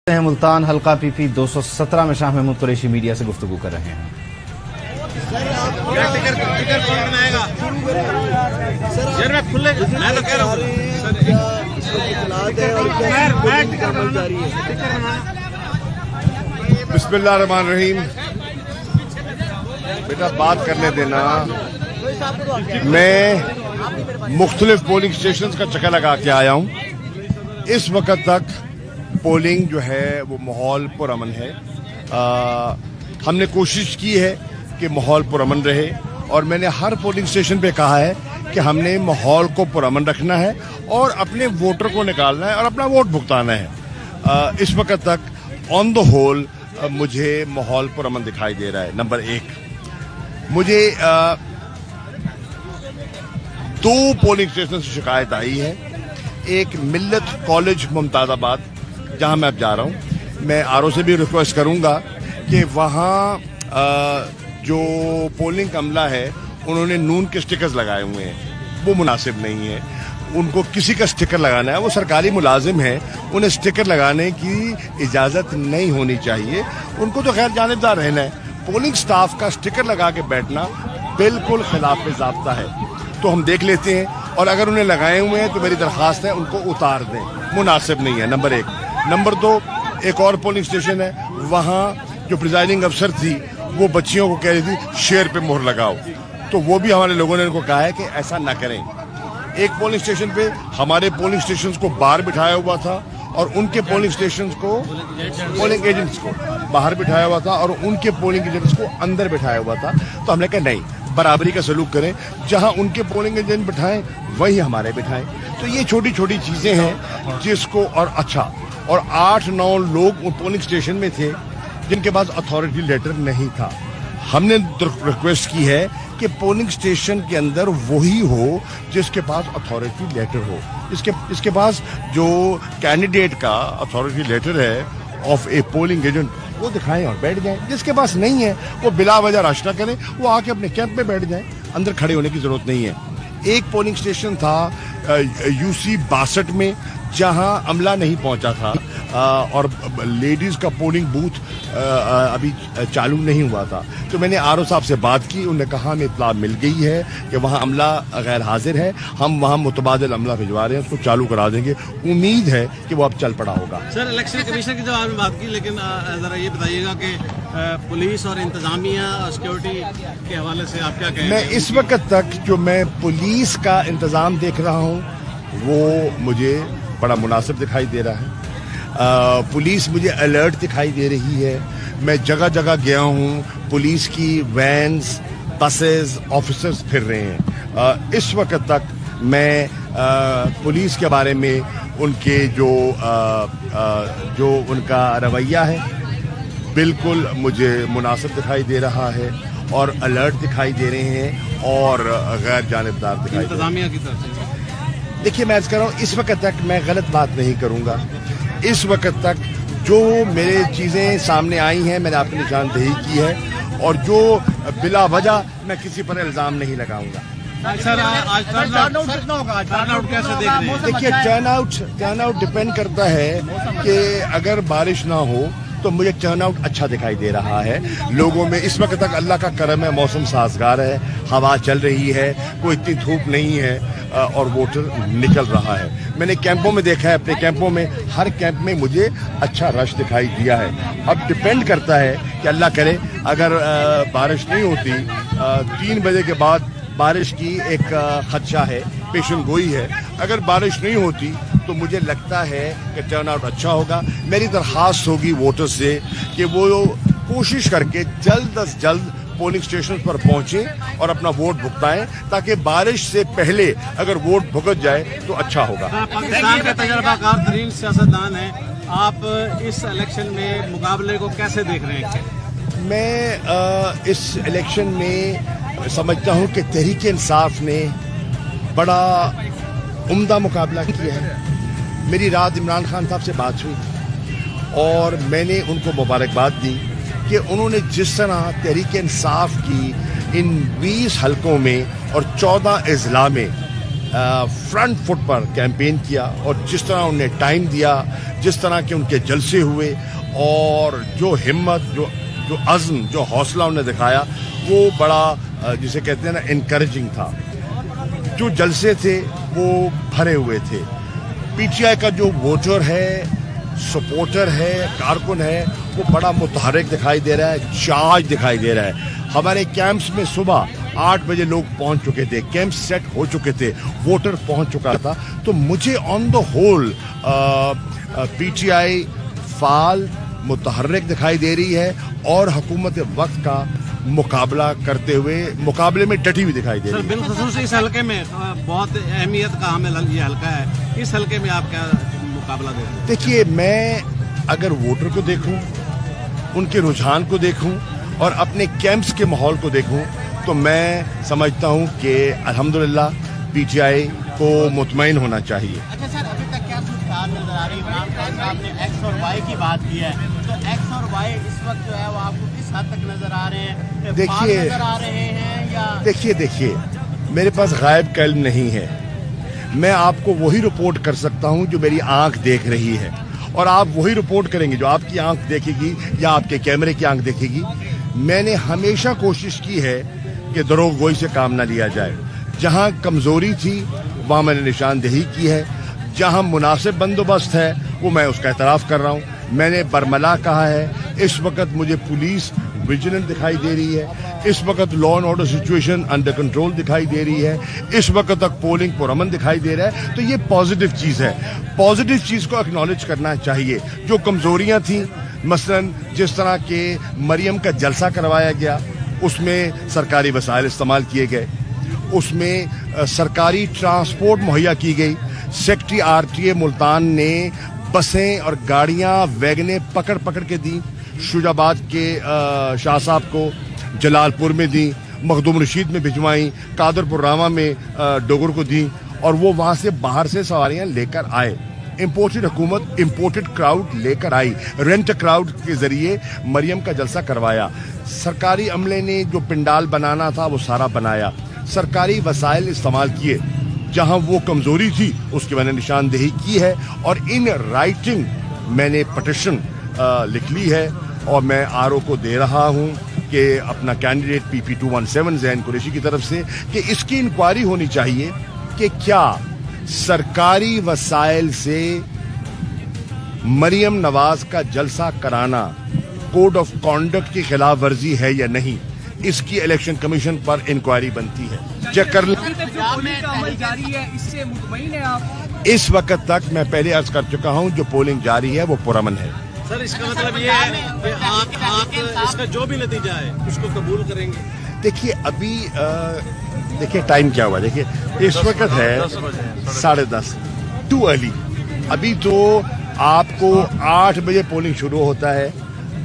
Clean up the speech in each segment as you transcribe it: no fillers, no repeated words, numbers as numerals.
ملتان حلقہ پی پی 217 میں شاہ محمود قریشی میڈیا سے گفتگو کر رہے ہیں۔ بسم اللہ الرحمن الرحیم۔ بیٹا بات کرنے دینا، میں مختلف پولنگ سٹیشنز کا چکر لگا کے آیا ہوں۔ اس وقت تک پولنگ جو ہے وہ ماحول پرامن ہے۔ ہم نے کوشش کی ہے کہ ماحول پرامن رہے، اور میں نے ہر پولنگ سٹیشن پہ کہا ہے کہ ہم نے ماحول کو پرامن رکھنا ہے اور اپنے ووٹر کو نکالنا ہے اور اپنا ووٹ بھگتانا ہے۔ اس وقت تک آن دا ہول مجھے ماحول پرامن دکھائی دے رہا ہے۔ نمبر ایک، مجھے 2 پولنگ سٹیشن سے شکایت آئی ہے۔ ایک ملت کالج ممتاز آباد، جہاں میں اب جا رہا ہوں، میں آر او سے بھی ریکویسٹ کروں گا کہ وہاں جو پولنگ عملہ ہے انہوں نے نون کے سٹیکرز لگائے ہوئے ہیں، وہ مناسب نہیں ہے۔ ان کو کسی کا سٹیکر لگانا ہے، وہ سرکاری ملازم ہیں، انہیں سٹیکر لگانے کی اجازت نہیں ہونی چاہیے۔ ان کو تو خیر جانبدار رہنا ہے، پولنگ سٹاف کا سٹیکر لگا کے بیٹھنا بالکل خلاف ضابطہ ہے۔ تو ہم دیکھ لیتے ہیں، اور اگر انہیں لگائے ہوئے ہیں تو میری درخواست ہے ان کو اتار دیں، مناسب نہیں ہے۔ نمبر 1۔ نمبر 2، ایک اور پولنگ سٹیشن ہے، وہاں جو پریزائڈنگ افسر تھی وہ بچیوں کو کہہ رہی تھی شیر پہ مہر لگاؤ، تو وہ بھی ہمارے لوگوں نے ان کو کہا ہے کہ ایسا نہ کریں۔ ایک پولنگ سٹیشن پہ ہمارے پولنگ سٹیشنز کو باہر بٹھایا ہوا تھا، اور ان کے پولنگ سٹیشنز کو پولنگ ایجنٹس کو باہر بٹھایا ہوا تھا، اور ان کے پولنگ ایجنٹس کو اندر بٹھایا ہوا تھا۔ تو ہم نے کہا نہیں، برابری کا سلوک کریں، جہاں ان کے پولنگ ایجنٹ بٹھائیں وہیں ہمارے بٹھائیں۔ تو یہ چھوٹی چھوٹی چیزیں ہیں جس کو، اور اچھا، اور 8-9 لوگ ان پولنگ سٹیشن میں تھے جن کے پاس اتھارٹی لیٹر نہیں تھا۔ ہم نے ریکویسٹ کی ہے کہ پولنگ سٹیشن کے اندر وہی ہو جس کے پاس اتھارٹی لیٹر ہو، اس کے پاس جو کینڈیڈیٹ کا اتھارٹی لیٹر ہے آف اے پولنگ ایجنٹ، وہ دکھائیں اور بیٹھ جائیں۔ جس کے پاس نہیں ہے وہ بلا وجہ رش نہ کریں، وہ آ کے اپنے کیمپ میں بیٹھ جائیں، اندر کھڑے ہونے کی ضرورت نہیں ہے۔ ایک پولنگ سٹیشن تھا UC 62 میں، جہاں عملہ نہیں پہنچا تھا، اور لیڈیز کا پولنگ بوتھ ابھی چالو نہیں ہوا تھا۔ تو میں نے آر او صاحب سے بات کی، انہوں نے کہا ہمیں اطلاع مل گئی ہے کہ وہاں عملہ غیر حاضر ہے، ہم وہاں متبادل عملہ بھجوا رہے ہیں، اس کو چالو کرا دیں گے۔ امید ہے کہ وہ اب چل پڑا ہوگا۔ سر، الیکشن کمیشن کی جب آپ نے بات کی، لیکن ذرا یہ بتائیے گا کہ پولیس اور انتظامیہ اور سیکورٹی کے حوالے سے آپ کیا کہیں گے؟ میں اس وقت تک جو میں پولیس کا انتظام دیکھ رہا ہوں وہ مجھے بڑا مناسب دکھائی دے رہا ہے۔ پولیس مجھے الرٹ دکھائی دے رہی ہے۔ میں جگہ جگہ گیا ہوں، پولیس کی وینز، بسز، آفیسرز پھر رہے ہیں۔ اس وقت تک میں پولیس کے بارے میں ان کے جو ان کا رویہ ہے بالکل مجھے مناسب دکھائی دے رہا ہے، اور الرٹ دکھائی دے رہے ہیں، اور غیر جانبدار دکھائی دے رہے ہیں انتظامیہ کی طرف سے۔ دیکھیے، میں عرض کر رہا ہوں، اس وقت تک میں غلط بات نہیں کروں گا۔ اس وقت تک جو میرے چیزیں سامنے آئی ہیں میں نے آپ کی نشاندہی کی ہے، اور جو بلا وجہ میں کسی پر الزام نہیں لگاؤں گا۔ سر، آج ٹرن آؤٹ کیسے دیکھ رہے ہیں؟ دیکھیے، ٹرن آؤٹ ڈپینڈ کرتا ہے کہ اگر بارش نہ ہو تو مجھے ٹرن آؤٹ اچھا دکھائی دے رہا ہے لوگوں میں۔ اس وقت تک اللہ کا کرم ہے، موسم سازگار ہے، ہوا چل رہی ہے، کوئی اتنی دھوپ نہیں ہے، اور ووٹر نکل رہا ہے۔ میں نے کیمپوں میں دیکھا ہے، اپنے کیمپوں میں، ہر کیمپ میں مجھے اچھا رش دکھائی دیا ہے۔ اب ڈپینڈ کرتا ہے کہ اللہ کرے اگر بارش نہیں ہوتی، 3 بجے کے بعد بارش کی ایک خدشہ ہے، پیشن گوئی ہے، اگر بارش نہیں ہوتی تو مجھے لگتا ہے کہ ٹرن آؤٹ اچھا ہوگا۔ میری درخواست ہوگی ووٹر سے کہ وہ کوشش کر کے جلد از جلد پولنگ سٹیشن پر پہنچیں اور اپنا ووٹ بھگتائیں، تاکہ بارش سے پہلے اگر ووٹ بھگت جائے تو اچھا ہوگا۔ پاکستان کے تجربہ کار ترین سیاستدان ہیں آپ، اس الیکشن میں مقابلے کو کیسے دیکھ رہے ہیں؟ میں اس الیکشن میں سمجھتا ہوں کہ تحریک انصاف نے بڑا عمدہ مقابلہ کیا ہے۔ میری رات عمران خان صاحب سے بات ہوئی اور میں نے ان کو مبارکباد دی کہ انہوں نے جس طرح تحریک انصاف کی ان 20 حلقوں میں اور 14 اضلاع میں फ्रंट फुट पर कैंपेन किया और जिस तरह उन्हें टाइम दिया, जिस तरह के उनके जलसे हुए और जो हिम्मत, जो अज़्म, जो हौसला उन्हें दिखाया, वो बड़ा जिसे कहते हैं ना इनकरेजिंग था। जो जलसे थे वो भरे हुए थे। पीटीआई का जो वोटर है, सपोर्टर है, कारकुन है, वो बड़ा मुतहर्रिक दिखाई दे रहा है, चार्ज दिखाई दे रहा है। हमारे कैंप्स में सुबह 8 बजे लोग पहुंच चुके थे, कैंप सेट हो चुके थे, वोटर पहुंच चुका था। तो मुझे ऑन द होल पीटीआई फाल, मुतहर्रिक दिखाई दे रही है और हुकूमत वक्त का मुकाबला करते हुए, मुकाबले में डटी हुई दिखाई दे रही है। बिलखुसूस इस हल्के में बहुत अहमियत का हमें ये हल्का है, इस हल्के में आप क्या मुकाबला देते हैं? देखिए, मैं अगर वोटर को देखूं, उनके रुझान को देखूं और अपने कैंप्स के माहौल को देखूं, तो मैं समझता हूं कि अल्हम्दुलिल्लाह पीटीआई को मुतमईन होना चाहिए। अच्छा सर, अभी तक क्या सूरत नजर आ रही है? इमरान खान साहब ने एक्स और वाई की बात की है, तो एक्स और वाई इस वक्त जो है वो आपको किस हद तक नजर आ रहे हैं? देखिए, नजर आ रहे हैं या देखिए मेरे पास गायब का इल्म नहीं है। मैं आपको वही रिपोर्ट कर सकता हूं जो मेरी आंख देख रही है, और आप वही रिपोर्ट करेंगे जो आपकी आंख देखेगी या आपके कैमरे की आंख देखेगी। मैंने हमेशा कोशिश की है कि दरोगोई से काम ना लिया जाए। जहां कमजोरी थी वहां मैंने निशानदेही की है, जहां मुनासिब बंदोबस्त है वो मैं उसका एतराफ़ कर रहा हूं। मैंने बरमला कहा है, इस वक्त मुझे पुलिस विजिलेंट दिखाई दे रही है, इस वक्त law and order situation under control दिखाई दे रही है, इस वक्त तक पोलिंग पुरअमन दिखाई दे रहा है। तो ये पॉजिटिव चीज़ है, पॉजिटिव चीज़ को एक्नॉलेज करना चाहिए। जो कमजोरियां थी, मसलन जिस तरह के मरियम का जलसा करवाया गया, उसमें सरकारी वसाइल इस्तेमाल किए गए, उसमें सरकारी ट्रांसपोर्ट मुहैया की गई। सेक्रेटरी आरटीए मुल्तान ने बसें और गाड़ियां, वैगनें पकड़ के दी। शुजाबाद के शाह साहब को जलालपुर में दी, मखदूम रशीद में भिजवाई, कादरपुर रामा में डोगर को दी, और वो वहां से बाहर से सवारियां लेकर आए। इम्पोर्टेड हुकूमत इम्पोर्टेड क्राउड लेकर आई, रेंट क्राउड के जरिए मरियम का जलसा करवाया। सरकारी अमले ने जो पिंडाल बनाना था वो सारा बनाया, सरकारी वसाइल इस्तेमाल किए। जहां वो कमजोरी थी उसकी मैंने निशानदेही की है, और इन राइटिंग मैंने पटिशन लिख ली है और मैं आरओ को दे रहा हूं कि अपना कैंडिडेट PP217 ज़ैन कुरैशी की तरफ से, कि इसकी इंक्वायरी होनी चाहिए कि क्या सरकारी वसाइल से मरियम नवाज का जलसा कराना कोड ऑफ कॉन्डक्ट की खिलाफ वर्जी है या नहीं। इसकी इलेक्शन कमीशन पर इंक्वायरी बनती है, चेक कर लें। इससे मुतमईन है आप? इस वक्त तक मैं पहले अर्ज कर चुका हूं, जो पोलिंग जारी है वो पुरअमन है। सर, इसका मतलब ये है कि आप इसका जो भी नतीजा है उसको कबूल करेंगे? देखिए, अभी देखिए टाइम क्या हुआ, देखिए इस वक्त है 10:30, टू अर्ली। अभी तो आपको 8 बजे पोलिंग शुरू होता है,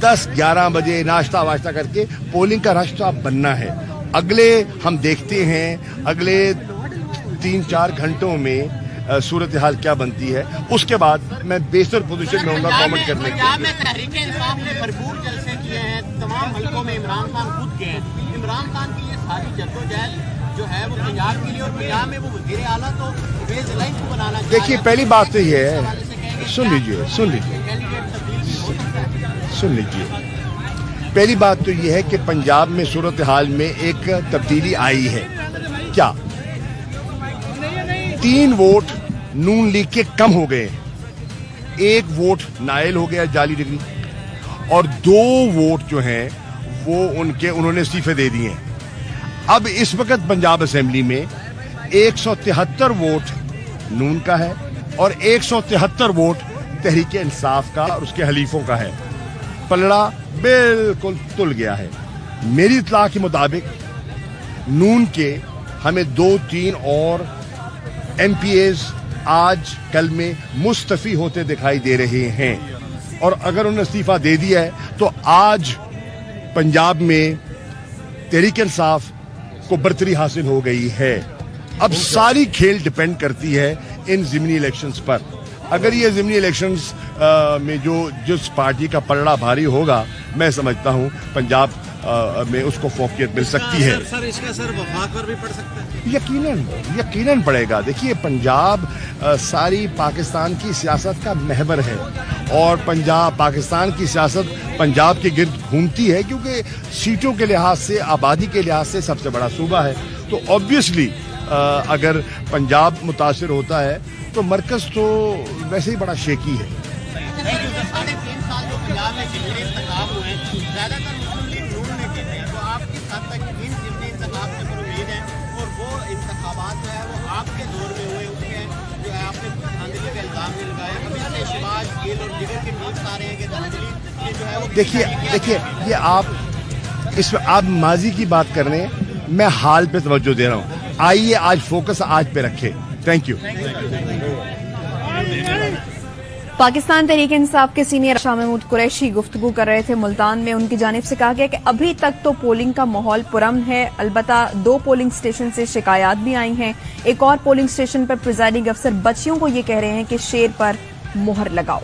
10-11 बजे नाश्ता वाश्ता करके पोलिंग का रास्ता बनना है। अगले हम देखते हैं अगले 3-4 घंटों में सूरत हाल क्या बनती है, उसके बाद मैं बेहतर पोजीशन में होऊंगा कमेंट करने के पंजाब में तहरीक इंसाफ ने भरपूर जलसे किए हैं, तमाम हल्कों में इमरान खान खुद गए हैं। इमरान खान की ये सारी जद्दोजहद जो है वो पंजाब के लिए, और पंजाब में वो वज़ीर आला तो वेज लाइन को बनाना। देखिए, पहली बात तो ये है, सुन लीजिए पहली बात तो ये है कि पंजाब में सूरत हाल में एक तब्दीली आई है। क्या 3 वोट नून लीग के कम हो गए, 1 वोट नायल हो गया जाली डिग्री, और 2 वोट जो हैं वो उन्होंने इस्तीफे दे दिए हैं। अब इस वक्त पंजाब असेंबली में 173 वोट नून का है और 173 वोट तहरीक इंसाफ का और उसके हलीफों का है। पलड़ा बिल्कुल तुल गया है। मेरी इत्तला के मुताबिक नून के हमें 2-3 और MPAs आज कल में मुस्तफी होते दिखाई दे रहे हैं, और अगर उन्होंने इस्तीफा दे दिया है तो आज पंजाब में तहरीक इंसाफ को बरतरी हासिल हो गई है। अब सारी खेल डिपेंड करती है इन ज़िमनी इलेक्शंस पर। अगर ये ज़िमनी इलेक्शंस में जो जिस पार्टी का पलड़ा भारी होगा मैं समझता हूँ पंजाब में उसको फोकियत मिल सकती है। सर इसका असर वफाक पर भी पड़ सकता है? यकीनन पड़ेगा। देखिए पंजाब सारी पाकिस्तान की सियासत का महवर है और पाकिस्तान की सियासत पंजाब के गिर्द घूमती है क्योंकि सीटों के लिहाज से, आबादी के लिहाज से सबसे बड़ा सूबा है। तो ऑब्वियसली अगर पंजाब मुतासिर होता है तो मरकज तो वैसे ही बड़ा शेकी है। 3.5 साल जो पंजाब में जितने इंतखाब हुए ज्यादातर मुस्लिम लीग नून ने जीते हैं, तो आप किस हद तक इन जितने इंतखाब से पर उम्मीद है और वो इंतखाबात जो है वो आपके दौर में हुए उसके जो है आपने धांधली का इल्जाम भी लगाया, अभी से शिवाज गिल और दिगर के मीम्स आ रहे हैं कि धांधली ये जो है वो देखिए ये आप माजी की बात कर रहे हैं, मैं हाल पे तवज्जो दे रहा हूँ। आइए आज फोकस आज पे रखें। Thank you. पाकिस्तान तहरीक इंसाफ के सीनियर शाह महमूद कुरैशी गुफ्तगू कर रहे थे मुल्तान में। उनकी जानिब से कहा गया कि अभी तक तो पोलिंग का माहौल पुरअमन है, अलबत्ता 2 पोलिंग स्टेशन से शिकायत भी आई हैं। एक और पोलिंग स्टेशन पर प्रिजाइडिंग अफसर बच्चियों को ये कह रहे हैं कि शेर पर मुहर लगाओ।